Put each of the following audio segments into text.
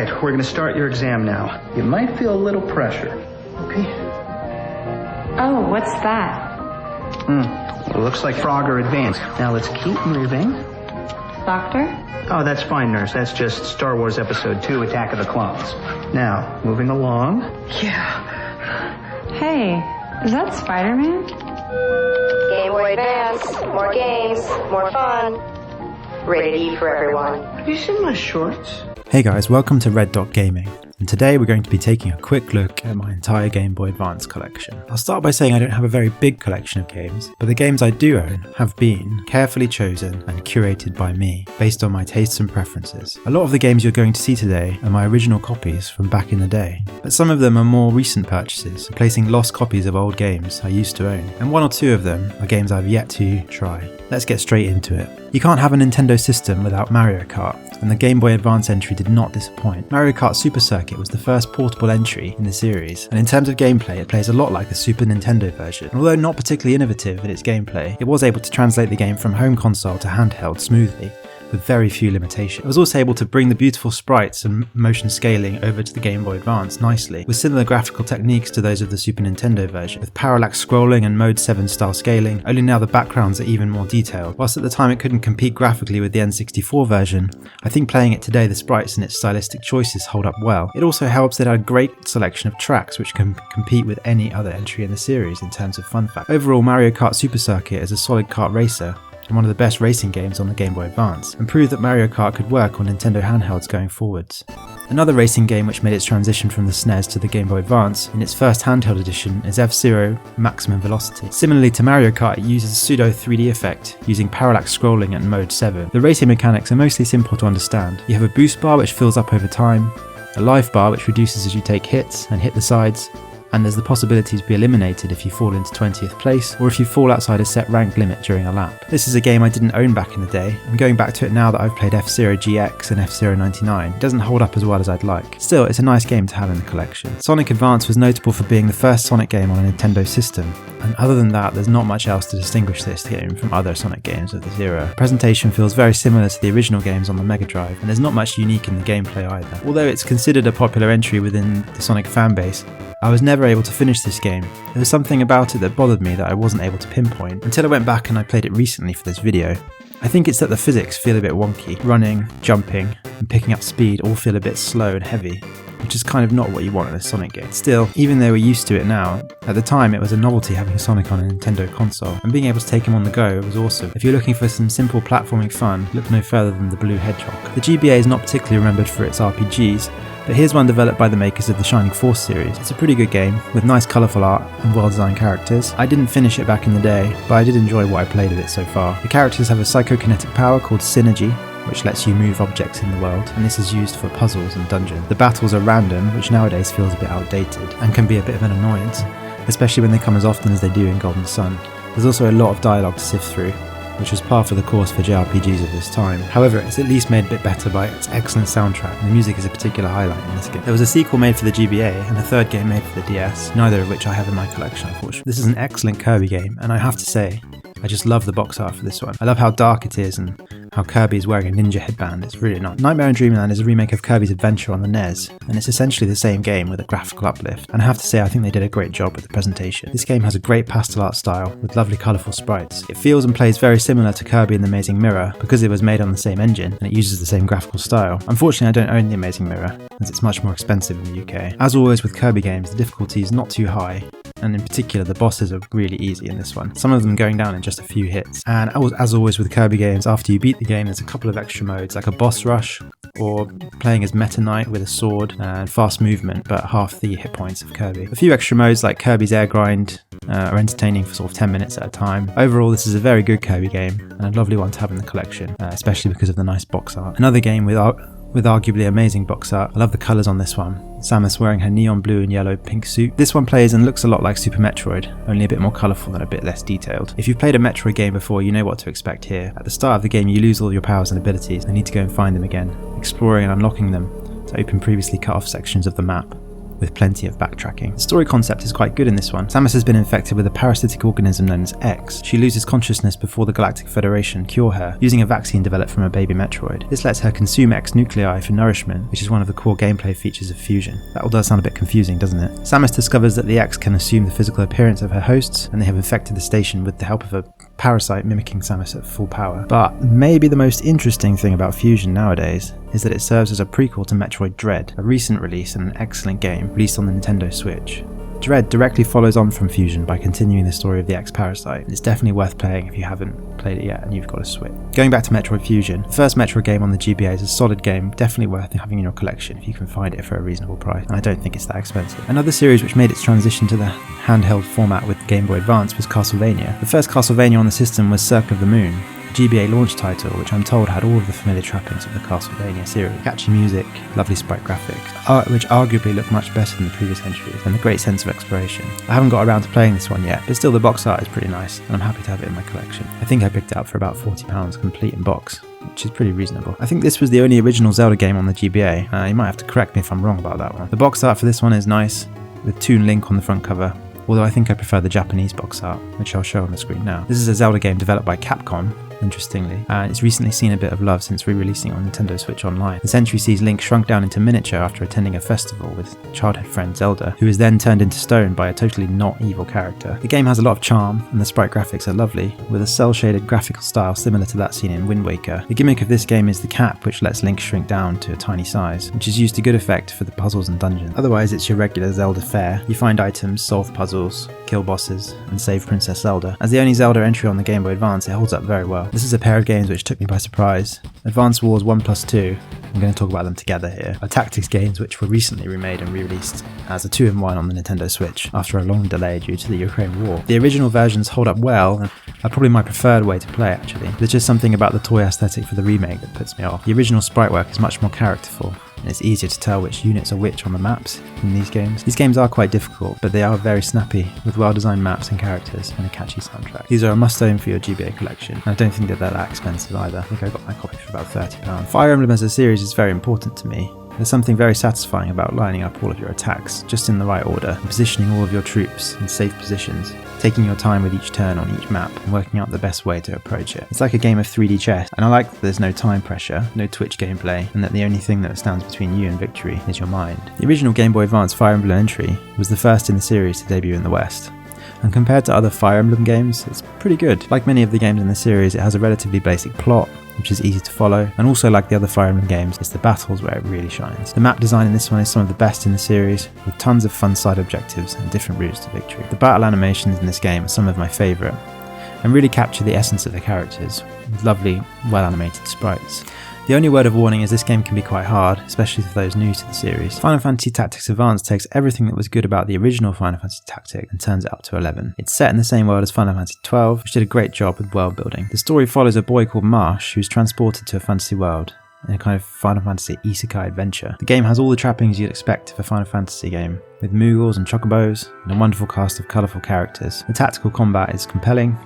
right, we're going to start your exam now. You might feel a little pressure. Okay? Oh, what's that? It looks like Frogger Advanced. Now let's keep moving. Doctor? Oh, that's fine, nurse. That's just Star Wars Episode 2, Attack of the Clones. Now, moving along. Yeah. Hey, is that Spider-Man? Game Boy Advance, more games, more fun. Rated E for everyone. Have you seen my shorts? Hey guys, welcome to Red Dot Gaming, and today we're going to be taking a quick look at my entire Game Boy Advance collection. I'll start by saying I don't have a very big collection of games, but the games I do own have been carefully chosen and curated by me, based on my tastes and preferences. A lot of the games you're going to see today are my original copies from back in the day, but some of them are more recent purchases, replacing lost copies of old games I used to own, and one or two of them are games I've yet to try. Let's get straight into it. You can't have a Nintendo system without Mario Kart, and the Game Boy Advance entry did not disappoint. Mario Kart Super Circuit was the first portable entry in the series, and in terms of gameplay it plays a lot like the Super Nintendo version. And although not particularly innovative in its gameplay, it was able to translate the game from home console to handheld smoothly, with very few limitations. It was also able to bring the beautiful sprites and motion scaling over to the Game Boy Advance nicely, with similar graphical techniques to those of the Super Nintendo version, with parallax scrolling and Mode 7 style scaling, only now the backgrounds are even more detailed. Whilst at the time it couldn't compete graphically with the N64 version, I think playing it today the sprites and its stylistic choices hold up well. It also helps that it had a great selection of tracks which can compete with any other entry in the series in terms of fun factor. Overall, Mario Kart Super Circuit is a solid kart racer, and one of the best racing games on the Game Boy Advance, and proved that Mario Kart could work on Nintendo handhelds going forwards. Another racing game which made its transition from the SNES to the Game Boy Advance in its first handheld edition is F-Zero Maximum Velocity. Similarly to Mario Kart, it uses a pseudo 3D effect using parallax scrolling and Mode 7. The racing mechanics are mostly simple to understand. You have a boost bar which fills up over time, a life bar which reduces as you take hits and hit the sides, and there's the possibility to be eliminated if you fall into 20th place, or if you fall outside a set rank limit during a lap. This is a game I didn't own back in the day, and going back to it now that I've played F-Zero GX and F-Zero 99, it doesn't hold up as well as I'd like. Still, it's a nice game to have in the collection. Sonic Advance was notable for being the first Sonic game on a Nintendo system, and other than that, there's not much else to distinguish this game from other Sonic games of this era. The presentation feels very similar to the original games on the Mega Drive, and there's not much unique in the gameplay either. Although it's considered a popular entry within the Sonic fanbase, I was never able to finish this game. There was something about it that bothered me that I wasn't able to pinpoint until I went back and I played it recently for this video. I think it's that the physics feel a bit wonky. Running, jumping, and picking up speed all feel a bit slow and heavy, which is kind of not what you want in a Sonic game. Still, even though we're used to it now, at the time it was a novelty having Sonic on a Nintendo console, and being able to take him on the go was awesome. If you're looking for some simple platforming fun, look no further than the Blue Hedgehog. The GBA is not particularly remembered for its RPGs, but here's one developed by the makers of the Shining Force series. It's a pretty good game, with nice colourful art and well-designed characters. I didn't finish it back in the day, but I did enjoy what I played of it so far. The characters have a psychokinetic power called Synergy, which lets you move objects in the world, and this is used for puzzles and dungeons. The battles are random, which nowadays feels a bit outdated, and can be a bit of an annoyance, especially when they come as often as they do in Golden Sun. There's also a lot of dialogue to sift through, which was par for the course for JRPGs of this time. However, it's at least made a bit better by its excellent soundtrack, and the music is a particular highlight in this game. There was a sequel made for the GBA, and a third game made for the DS, neither of which I have in my collection, unfortunately. This is an excellent Kirby game, and I have to say, I just love the box art for this one. I love how dark it is and how Kirby is wearing a ninja headband. It's really nice. Nightmare in Dreamland is a remake of Kirby's Adventure on the NES, and it's essentially the same game with a graphical uplift. And I have to say, I think they did a great job with the presentation. This game has a great pastel art style with lovely colourful sprites. It feels and plays very similar to Kirby and the Amazing Mirror because it was made on the same engine and it uses the same graphical style. Unfortunately, I don't own the Amazing Mirror as it's much more expensive in the UK. As always with Kirby games, the difficulty is not too high, and in particular the bosses are really easy in this one, some of them going down in just a few hits. And as always with Kirby games, after you beat the game there's a couple of extra modes like a boss rush, or playing as Meta Knight with a sword and fast movement but half the hit points of Kirby. A few extra modes like Kirby's Air Grind are entertaining for sort of 10 minutes at a time. Overall, this is a very good Kirby game and a lovely one to have in the collection, especially because of the nice box art. Another game with arguably amazing box art. I love the colours on this one. Samus wearing her neon blue and yellow pink suit. This one plays and looks a lot like Super Metroid, only a bit more colourful and a bit less detailed. If you've played a Metroid game before, you know what to expect here. At the start of the game you lose all your powers and abilities and need to go and find them again, exploring and unlocking them to open previously cut off sections of the map. with plenty of backtracking. The story concept is quite good in this one. Samus has been infected with a parasitic organism known as X. She loses consciousness before the Galactic Federation cure her, using a vaccine developed from a baby Metroid. This lets her consume X nuclei for nourishment, which is one of the core gameplay features of Fusion. That all does sound a bit confusing, doesn't it? Samus discovers that the X can assume the physical appearance of her hosts, and they have infected the station with the help of a parasite mimicking Samus at full power. But maybe the most interesting thing about Fusion nowadays is that it serves as a prequel to Metroid Dread, a recent release and an excellent game released on the Nintendo Switch. Dread directly follows on from Fusion by continuing the story of the X-Parasite, and it's definitely worth playing if you haven't played it yet and you've got a Switch. Going back to Metroid Fusion, the first Metroid game on the GBA is a solid game, definitely worth having in your collection if you can find it for a reasonable price, and I don't think it's that expensive. Another series which made its transition to the handheld format with Game Boy Advance was Castlevania. The first Castlevania on the system was Circle of the Moon, GBA launch title, which I'm told had all of the familiar trappings of the Castlevania series. Catchy music, lovely sprite graphics, which arguably look much better than the previous entries, and a great sense of exploration. I haven't got around to playing this one yet, but still the box art is pretty nice, and I'm happy to have it in my collection. I think I picked it up for about £40 complete in box, which is pretty reasonable. I think this was the only original Zelda game on the GBA. You might have to correct me if I'm wrong about that one. The box art for this one is nice, with Toon Link on the front cover, although I think I prefer the Japanese box art, which I'll show on the screen now. This is a Zelda game developed by Capcom, interestingly, and it's recently seen a bit of love since re-releasing on Nintendo Switch Online. This entry sees Link shrunk down into miniature after attending a festival with childhood friend Zelda, who is then turned into stone by a totally not evil character. The game has a lot of charm, and the sprite graphics are lovely, with a cel-shaded graphical style similar to that seen in Wind Waker. The gimmick of this game is the cap, which lets Link shrink down to a tiny size, which is used to good effect for the puzzles and dungeons. Otherwise, it's your regular Zelda fare. You find items, solve puzzles, kill bosses, and save Princess Zelda. As the only Zelda entry on the Game Boy Advance, it holds up very well. This is a pair of games which took me by surprise. Advance Wars 1+2, I'm going to talk about them together here, are tactics games which were recently remade and re-released as a 2-in-1 on the Nintendo Switch after a long delay due to the Ukraine war. The original versions hold up well and are probably my preferred way to play actually. There's just something about the toy aesthetic for the remake that puts me off. The original sprite work is much more characterful, and it's easier to tell which units are which on the maps in these games. These games are quite difficult, but they are very snappy, with well-designed maps and characters and a catchy soundtrack. These are a must-own for your GBA collection, and I don't think that they're that expensive either. I think I got my copy for about £30. Fire Emblem as a series is very important to me. There's something very satisfying about lining up all of your attacks just in the right order, and positioning all of your troops in safe positions, taking your time with each turn on each map and working out the best way to approach it. It's like a game of 3D chess, and I like that there's no time pressure, no twitch gameplay, and that the only thing that stands between you and victory is your mind. The original Game Boy Advance Fire Emblem entry was the first in the series to debut in the West, and compared to other Fire Emblem games, it's pretty good. Like many of the games in the series, it has a relatively basic plot, which is easy to follow, and also like the other Fire Emblem games, it's the battles where it really shines. The map design in this one is some of the best in the series, with tons of fun side objectives and different routes to victory. The battle animations in this game are some of my favourite, and really capture the essence of the characters, with lovely, well-animated sprites. The only word of warning is this game can be quite hard, especially for those new to the series. Final Fantasy Tactics Advance takes everything that was good about the original Final Fantasy Tactics and turns it up to 11. It's set in the same world as Final Fantasy XII, which did a great job with world building. The story follows a boy called Marsh who's transported to a fantasy world in a kind of Final Fantasy isekai adventure. The game has all the trappings you'd expect of a Final Fantasy game, with Moogles and Chocobos, and a wonderful cast of colourful characters. The tactical combat is compelling,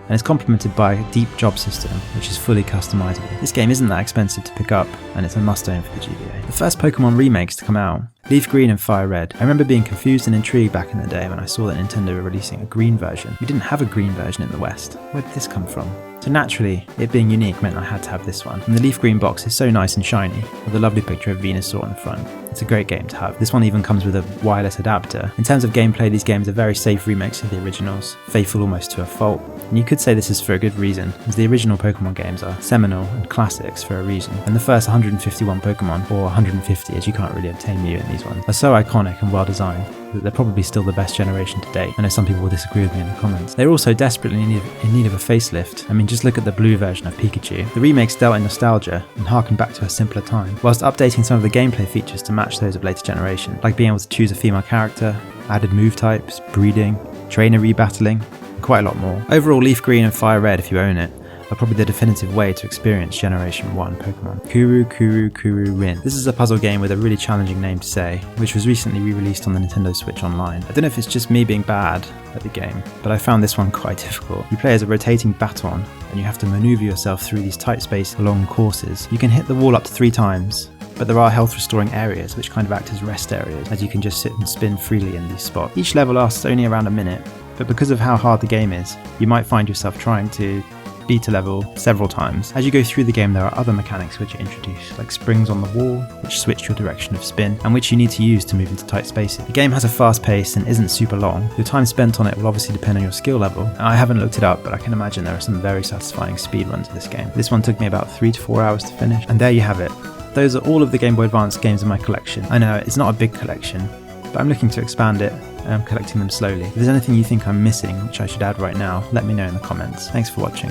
and it's complemented by a deep job system, which is fully customizable. This game isn't that expensive to pick up, and it's a must-own for the GBA. The first Pokemon remakes to come out, Leaf Green and Fire Red. I remember being confused and intrigued back in the day when I saw that Nintendo were releasing a green version. We didn't have a green version in the West. Where did this come from? So naturally, it being unique meant I had to have this one. And the Leaf Green box is so nice and shiny, with a lovely picture of Venusaur on the front. It's a great game to have. This one even comes with a wireless adapter. In terms of gameplay, these games are very safe remakes of the originals, faithful almost to a fault. And you could say this is for a good reason, as the original Pokemon games are seminal and classics for a reason. And the first 151 Pokemon, or 150 as you can't really obtain Mew in these ones, are so iconic and well designed that they're probably still the best generation to date. I know some people will disagree with me in the comments. They're also desperately in need of a facelift. I mean, just look at the blue version of Pikachu. The remakes dealt in nostalgia and harken back to a simpler time, whilst updating some of the gameplay features to match those of later generation, like being able to choose a female character, added move types, breeding, trainer rebattling, and quite a lot more. Overall, Leaf Green and Fire Red, if you own it, are probably the definitive way to experience Generation 1 Pokemon. Kuru Rin. This is a puzzle game with a really challenging name to say, which was recently re-released on the Nintendo Switch Online. I don't know if it's just me being bad at the game, but I found this one quite difficult. You play as a rotating baton, and you have to maneuver yourself through these tight space long courses. You can hit the wall up to 3 times, but there are health restoring areas which kind of act as rest areas, as you can just sit and spin freely in these spots. Each level lasts only around a minute, but because of how hard the game is, you might find yourself trying to beat a level several times. As you go through the game, there are other mechanics which are introduced, like springs on the wall, which switch your direction of spin, and which you need to use to move into tight spaces. The game has a fast pace and isn't super long. Your time spent on it will obviously depend on your skill level. I haven't looked it up, but I can imagine there are some very satisfying speedruns of this game. This one took me about 3 to 4 hours to finish, and there you have it. Those are all of the Game Boy Advance games in my collection. I know, it's not a big collection, but I'm looking to expand it and I'm collecting them slowly. If there's anything you think I'm missing which I should add right now, let me know in the comments. Thanks for watching.